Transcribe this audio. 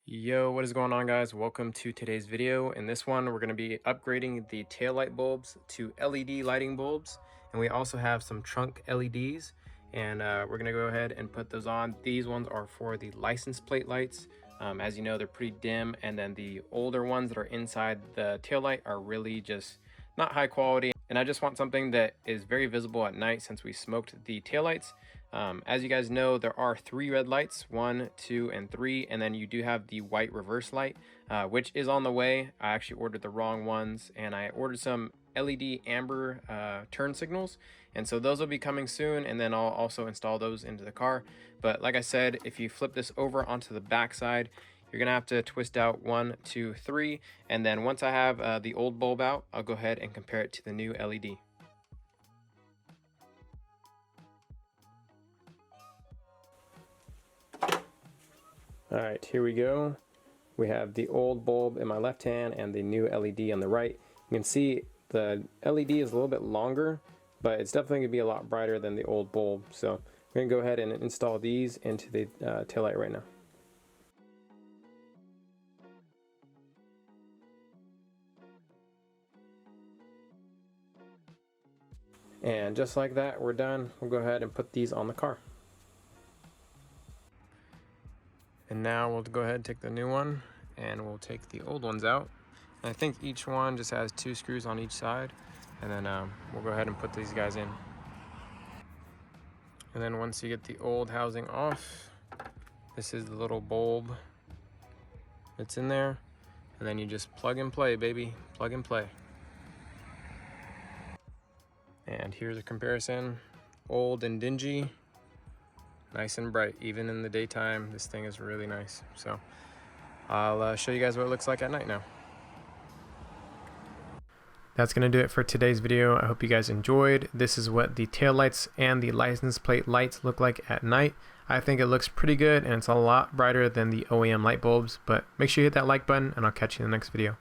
Yo, what is going on, guys? Welcome to today's video. In this one, we're going to be upgrading the taillight bulbs to LED lighting bulbs, and we also have some trunk LEDs, and we're going to go ahead and put those on. These ones are for the license plate lights. As you know, they're pretty dim, and then the older ones that are inside the taillight are really just not high quality, and I just want something that is very visible at night since we smoked the taillights. As you guys know, there are 3 red lights, 1, 2, and 3, and then you do have the white reverse light, which is on the way. I actually ordered the wrong ones, and I ordered some LED amber turn signals, and so those will be coming soon, and then I'll also install those into the car. But like I said, if you flip this over onto the back side, you're gonna have to twist out 1, 2, 3, and then once I have the old bulb out, I'll go ahead and compare it to the new LED. All right, here we go. We have the old bulb in my left hand and the new LED on the right. You can see the LED is a little bit longer, but it's definitely gonna be a lot brighter than the old bulb. So we're gonna go ahead and install these into the taillight right now. And just like that, we're done. We'll go ahead and put these on the car. And now we'll go ahead and take the new one and we'll take the old ones out. And I think each one just has 2 screws on each side. And then we'll go ahead and put these guys in. And then once you get the old housing off, this is the little bulb that's in there. And then you just plug and play, baby, plug and play. And here's a comparison, old and dingy, nice and bright. Even in the daytime, this thing is really nice. So I'll show you guys what it looks like at night now. That's gonna do it for today's video. I hope you guys enjoyed. This is what the tail lights and the license plate lights look like at night. I think it looks pretty good, and it's a lot brighter than the OEM light bulbs, but make sure you hit that like button, and I'll catch you in the next video.